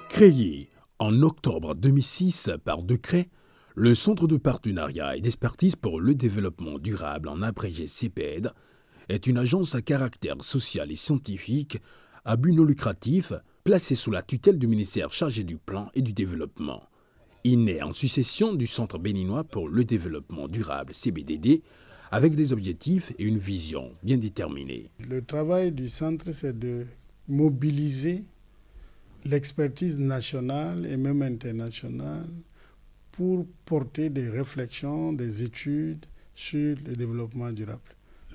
Créé en octobre 2006 par décret, le Centre de partenariat et d'expertise pour le développement durable, en abrégé CEPED, est une agence à caractère social et scientifique à but non lucratif placée sous la tutelle du ministère chargé du plan et du développement. Il naît en succession du Centre béninois pour le développement durable, CBDD, avec des objectifs et une vision bien déterminée. Le travail du centre, c'est de mobiliser l'expertise nationale et même internationale pour porter des réflexions, des études sur le développement durable.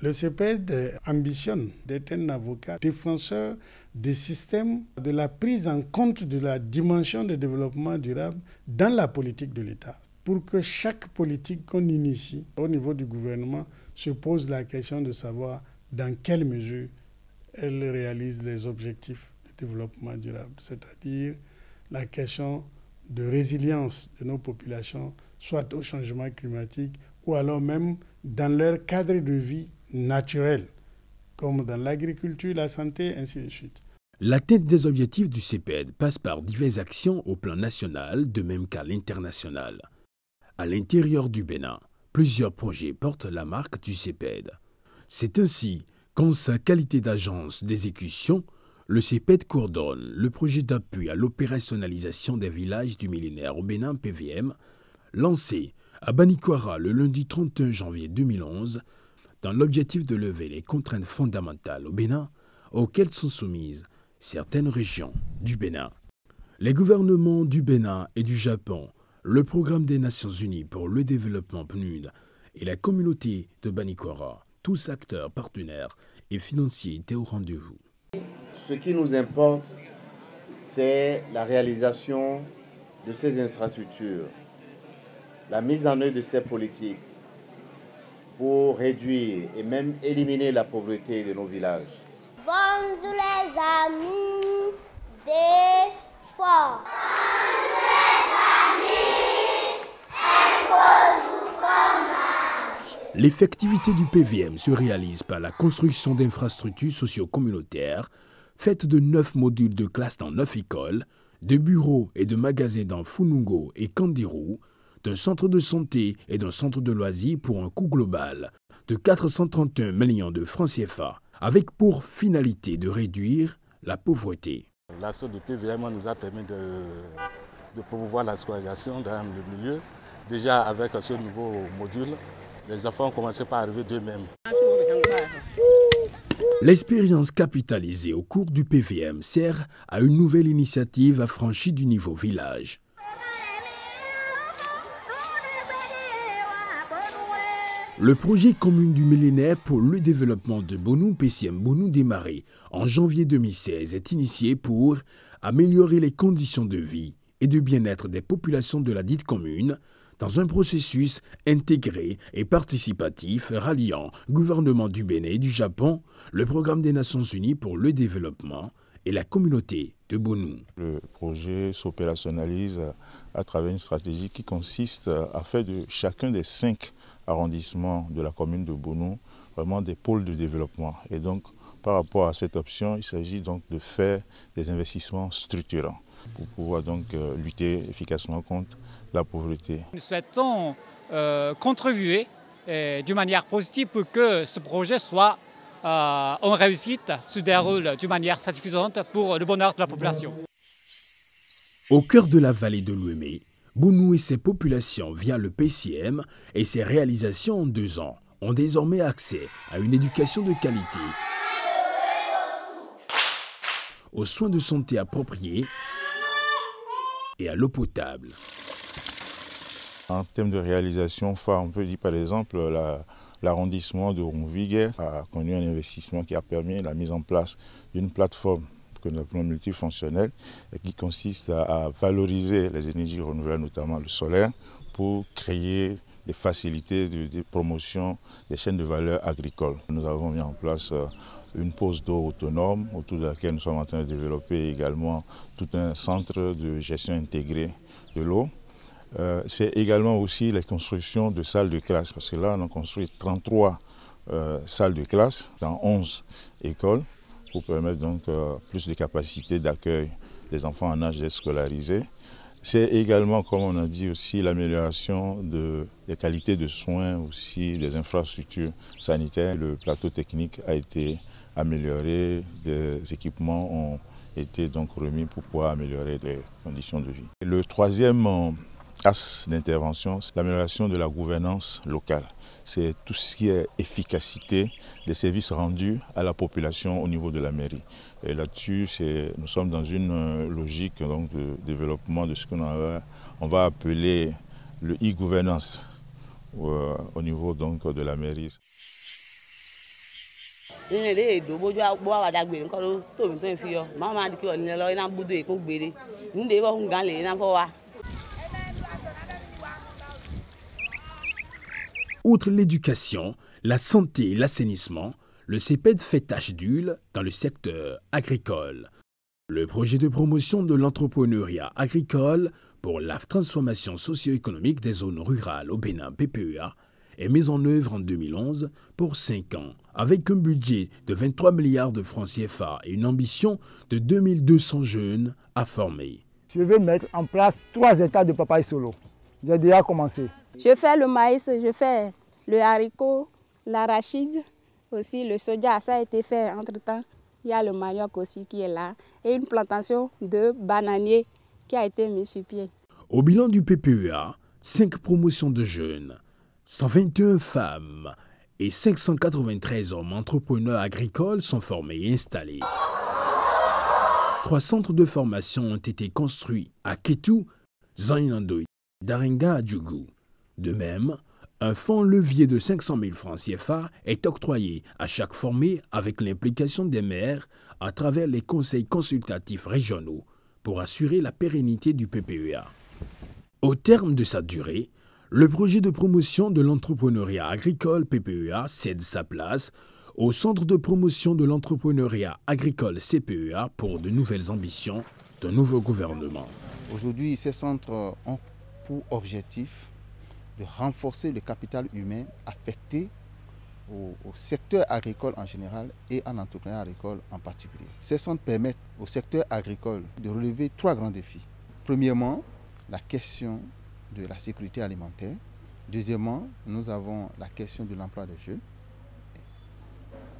Le CEPED ambitionne d'être un avocat défenseur des systèmes de la prise en compte de la dimension de développement durable dans la politique de l'État. Pour que chaque politique qu'on initie au niveau du gouvernement se pose la question de savoir dans quelle mesure elle réalise les objectifs de développement durable, c'est-à-dire la question de résilience de nos populations, soit au changement climatique ou alors même dans leur cadre de vie naturel, comme dans l'agriculture, la santé, ainsi de suite. L'atteinte des objectifs du CEPED passe par diverses actions au plan national, de même qu'à l'international. À l'intérieur du Bénin, plusieurs projets portent la marque du CEPED. C'est ainsi qu'en sa qualité d'agence d'exécution, le CEPED coordonne le projet d'appui à l'opérationnalisation des villages du millénaire au Bénin PVM, lancé à Banikwara le lundi 31 janvier 2011, dans l'objectif de lever les contraintes fondamentales au Bénin auxquelles sont soumises certaines régions du Bénin. Les gouvernements du Bénin et du Japon, le Programme des Nations Unies pour le développement PNUD et la communauté de Banikwara, tous acteurs partenaires et financiers étaient au rendez-vous. Ce qui nous importe, c'est la réalisation de ces infrastructures, la mise en œuvre de ces politiques pour réduire et même éliminer la pauvreté de nos villages. Bonjour les amis des forts. Bonjour les amis, imposez-vous comme. L'effectivité du PVM se réalise par la construction d'infrastructures socio-communautaires faites de 9 modules de classe dans 9 écoles, de bureaux et de magasins dans Funungo et Kandirou, d'un centre de santé et d'un centre de loisirs pour un coût global de 431 millions de francs CFA, avec pour finalité de réduire la pauvreté. L'action du PVM nous a permis de promouvoir la scolarisation dans le milieu. Déjà avec ce nouveau module, les enfants ont commencé par arriver d'eux-mêmes. L'expérience capitalisée au cours du PVM sert à une nouvelle initiative affranchie du niveau village. Le projet commun du millénaire pour le développement de Bonou, PCM Bonou, démarré en janvier 2016, est initié pour améliorer les conditions de vie et de bien-être des populations de la dite commune dans un processus intégré et participatif ralliant gouvernement du Bénin et du Japon, le Programme des Nations Unies pour le développement et la communauté de Bonou. Le projet s'opérationnalise à travers une stratégie qui consiste à faire de chacun des 5 arrondissements de la commune de Bonou vraiment des pôles de développement. Et donc, par rapport à cette option, il s'agit donc de faire des investissements structurants pour pouvoir donc lutter efficacement contre la pauvreté. Nous souhaitons contribuer d'une manière positive pour que ce projet soit en réussite, se déroule d'une manière satisfaisante pour le bonheur de la population. Au cœur de la vallée de l'Ouémé, Bonou et ses populations via le PCM et ses réalisations en 2 ans ont désormais accès à une éducation de qualité, aux soins de santé appropriés et à l'eau potable. En termes de réalisation phare, on peut dire par exemple l'arrondissement de Ronviguer a connu un investissement qui a permis la mise en place d'une plateforme que nous appelons multifonctionnelle et qui consiste à valoriser les énergies renouvelables, notamment le solaire, pour créer des facilités de promotion des chaînes de valeur agricoles. Nous avons mis en place une pose d'eau autonome autour de laquelle nous sommes en train de développer également tout un centre de gestion intégrée de l'eau. C'est également aussi la construction de salles de classe, parce que là on a construit 33 salles de classe dans 11 écoles pour permettre donc plus de capacité d'accueil des enfants en âge d'être scolarisés. C'est également, comme on a dit aussi, l'amélioration des qualités de soins, aussi des infrastructures sanitaires. Le plateau technique a été amélioré, des équipements ont été donc remis pour pouvoir améliorer les conditions de vie. Le troisième axe d'intervention, c'est l'amélioration de la gouvernance locale. C'est tout ce qui est efficacité des services rendus à la population au niveau de la mairie. Et là-dessus, nous sommes dans une logique donc, de développement de ce qu'on va appeler le e-governance au niveau donc, de la mairie. Outre l'éducation, la santé et l'assainissement, le CEPED fait tache d'huile dans le secteur agricole. Le projet de promotion de l'entrepreneuriat agricole pour la transformation socio-économique des zones rurales au Bénin, PPEA, est mis en œuvre en 2011 pour 5 ans, avec un budget de 23 milliards de francs CFA et une ambition de 2200 jeunes à former. Je vais mettre en place 3 hectares de papaye solo. J'ai déjà commencé. Je fais le maïs, je fais le haricot, l'arachide, aussi le soja, ça a été fait entre-temps. Il y a le manioc aussi qui est là et une plantation de bananiers qui a été mise sur pied. Au bilan du PPEA, 5 promotions de jeunes, 121 femmes et 593 hommes entrepreneurs agricoles sont formés et installés. 3 centres de formation ont été construits à Kétou, Zainandoy, Darenga à Djougou. De même, un fonds levier de 500 000 francs CFA est octroyé à chaque formé avec l'implication des maires à travers les conseils consultatifs régionaux pour assurer la pérennité du PPEA. Au terme de sa durée, le projet de promotion de l'entrepreneuriat agricole PPEA cède sa place au Centre de promotion de l'entrepreneuriat agricole CPEA pour de nouvelles ambitions d'un nouveau gouvernement. Aujourd'hui, ces centres ont pour objectif de renforcer le capital humain affecté au secteur agricole en général et en entrepreneuriat agricole en particulier. Ces centres permettent au secteur agricole de relever 3 grands défis. Premièrement, la question de la sécurité alimentaire. Deuxièmement, nous avons la question de l'emploi des jeunes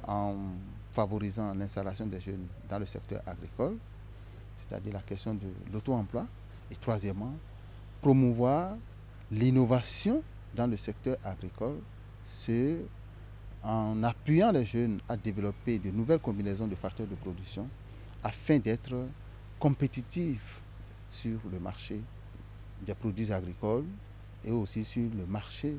en favorisant l'installation des jeunes dans le secteur agricole, c'est-à-dire la question de l'auto-emploi. Et troisièmement, promouvoir l'innovation dans le secteur agricole, c'est en appuyant les jeunes à développer de nouvelles combinaisons de facteurs de production afin d'être compétitifs sur le marché des produits agricoles et aussi sur le marché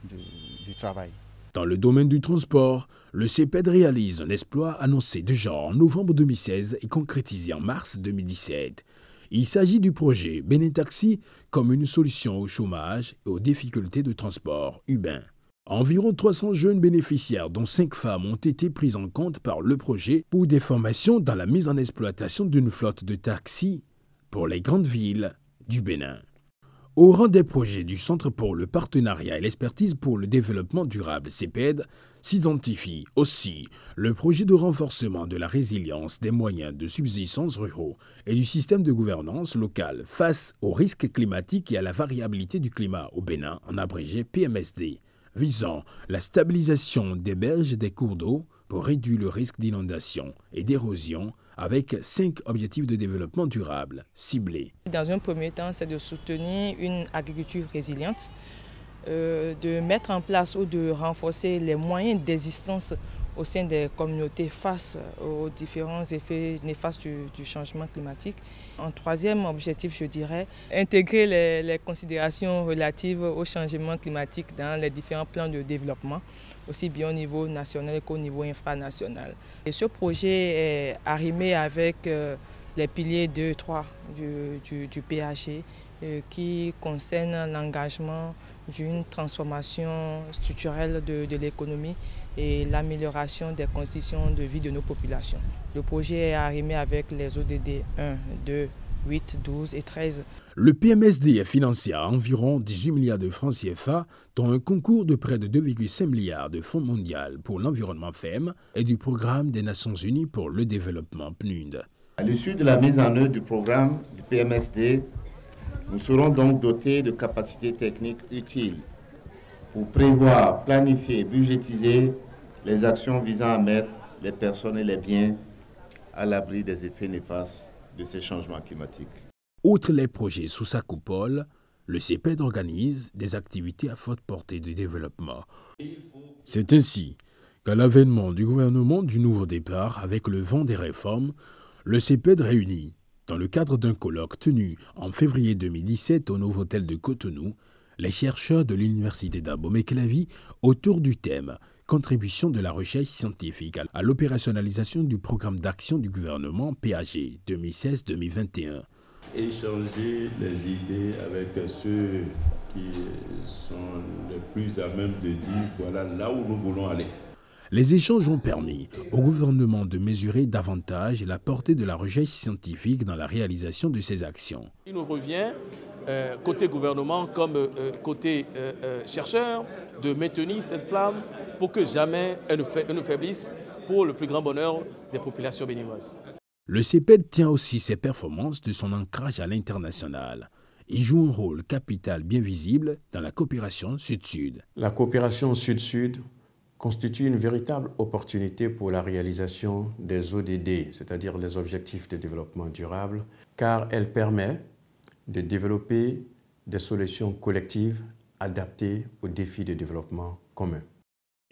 du travail. Dans le domaine du transport, le CEPED réalise un exploit annoncé déjà en novembre 2016 et concrétisé en mars 2017. Il s'agit du projet Bénin-Taxi comme une solution au chômage et aux difficultés de transport urbain. Environ 300 jeunes bénéficiaires, dont 5 femmes, ont été prises en compte par le projet pour des formations dans la mise en exploitation d'une flotte de taxis pour les grandes villes du Bénin. Au rang des projets du Centre pour le partenariat et l'expertise pour le développement durable CEPED s'identifie aussi le projet de renforcement de la résilience des moyens de subsistance ruraux et du système de gouvernance locale face aux risques climatiques et à la variabilité du climat au Bénin, en abrégé PMSD, visant la stabilisation des berges des cours d'eau pour réduire le risque d'inondation et d'érosion avec 5 objectifs de développement durable ciblés. Dans un premier temps, c'est de soutenir une agriculture résiliente, de mettre en place ou de renforcer les moyens d'existence au sein des communautés face aux différents effets néfastes du changement climatique. En troisième objectif, je dirais, intégrer les considérations relatives au changement climatique dans les différents plans de développement, aussi bien au niveau national qu'au niveau infranational. Et ce projet est arrimé avec les piliers 2 et 3 du PAG qui concernent l'engagement d'une transformation structurelle de l'économie et l'amélioration des conditions de vie de nos populations. Le projet est arrimé avec les ODD 1, 2, 8, 12 et 13. Le PMSD est financé à environ 18 milliards de francs CFA, dont un concours de près de 2,5 milliards de Fonds mondial pour l'environnement FEM et du Programme des Nations Unies pour le développement PNUD. À l'issue de la mise en œuvre du programme du PMSD, nous serons donc dotés de capacités techniques utiles pour prévoir, planifier et budgétiser les actions visant à mettre les personnes et les biens à l'abri des effets néfastes de ces changements climatiques. Outre les projets sous sa coupole, le CEPED organise des activités à forte portée de développement. C'est ainsi qu'à l'avènement du gouvernement du nouveau départ avec le vent des réformes, le CEPED réunit, dans le cadre d'un colloque tenu en février 2017 au Novotel de Cotonou, les chercheurs de l'Université d'Abomey-Calavi autour du thème « Contribution de la recherche scientifique à l'opérationnalisation du programme d'action du gouvernement PAG 2016-2021 ». Échanger les idées avec ceux qui sont les plus à même de dire voilà là où nous voulons aller. Les échanges ont permis au gouvernement de mesurer davantage la portée de la recherche scientifique dans la réalisation de ses actions. Il nous revient, côté gouvernement comme côté chercheurs, de maintenir cette flamme pour que jamais elle ne faiblisse pour le plus grand bonheur des populations béninoises. Le CEPED tient aussi ses performances de son ancrage à l'international. Il joue un rôle capital bien visible dans la coopération Sud-Sud. La coopération Sud-Sud constitue une véritable opportunité pour la réalisation des ODD, c'est-à-dire les objectifs de développement durable, car elle permet de développer des solutions collectives adaptées aux défis de développement commun.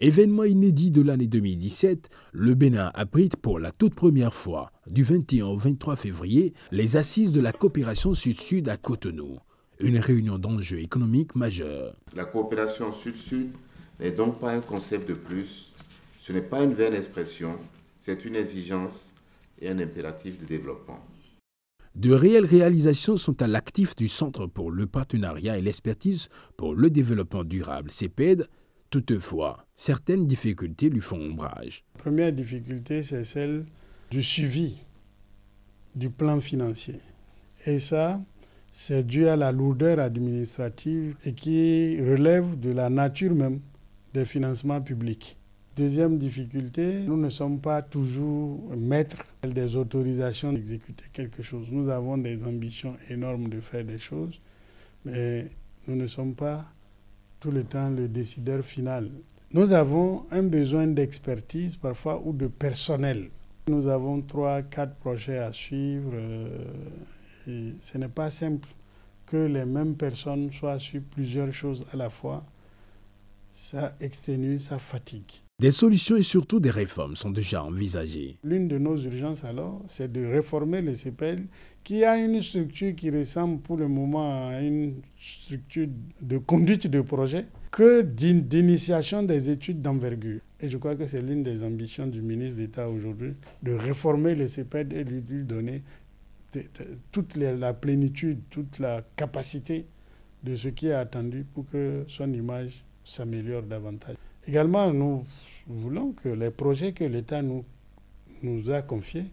Événement inédit de l'année 2017, le Bénin abrite pour la toute première fois, du 21 au 23 février, les assises de la coopération Sud-Sud à Cotonou, une réunion d'enjeux économiques majeurs. La coopération Sud-Sud n'est donc pas un concept de plus, ce n'est pas une vaine expression, c'est une exigence et un impératif de développement. De réelles réalisations sont à l'actif du Centre pour le partenariat et l'expertise pour le développement durable, CEPED. Toutefois, certaines difficultés lui font ombrage. La première difficulté, c'est celle du suivi du plan financier. Et ça, c'est dû à la lourdeur administrative et qui relève de la nature même des financements publics. Deuxième difficulté, nous ne sommes pas toujours maîtres des autorisations d'exécuter quelque chose. Nous avons des ambitions énormes de faire des choses, mais nous ne sommes pas tout le temps le décideur final. Nous avons un besoin d'expertise parfois ou de personnel. Nous avons 3-4 projets à suivre et ce n'est pas simple que les mêmes personnes soient sur plusieurs choses à la fois. Ça exténue, ça fatigue. Des solutions et surtout des réformes sont déjà envisagées. L'une de nos urgences alors, c'est de réformer le CEPED qui a une structure qui ressemble pour le moment à une structure de conduite de projet que d'initiation des études d'envergure. Et je crois que c'est l'une des ambitions du ministre d'État aujourd'hui, de réformer le CEPED et de lui donner toute la plénitude, toute la capacité de ce qui est attendu pour que son image s'améliore davantage. Également, nous voulons que les projets que l'État nous a confiés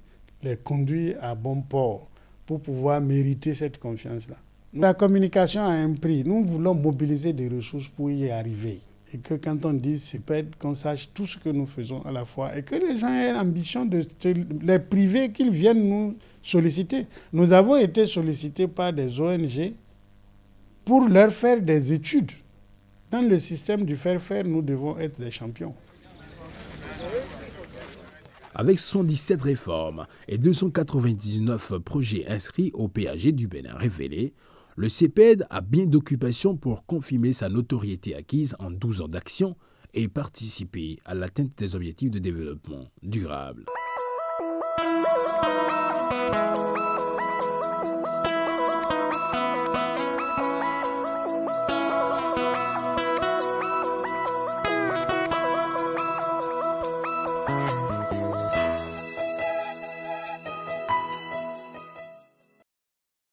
les conduisent à bon port pour pouvoir mériter cette confiance-là. La communication a un prix. Nous voulons mobiliser des ressources pour y arriver. Et que quand on dit CEPED, qu'on sache tout ce que nous faisons à la fois et que les gens aient l'ambition de les priver, qu'ils viennent nous solliciter. Nous avons été sollicités par des ONG pour leur faire des études. Dans le système du faire-faire, nous devons être des champions. Avec 117 réformes et 299 projets inscrits au PAG du Bénin révélés, le CEPED a bien d'occupations pour confirmer sa notoriété acquise en 12 ans d'action et participer à l'atteinte des objectifs de développement durable.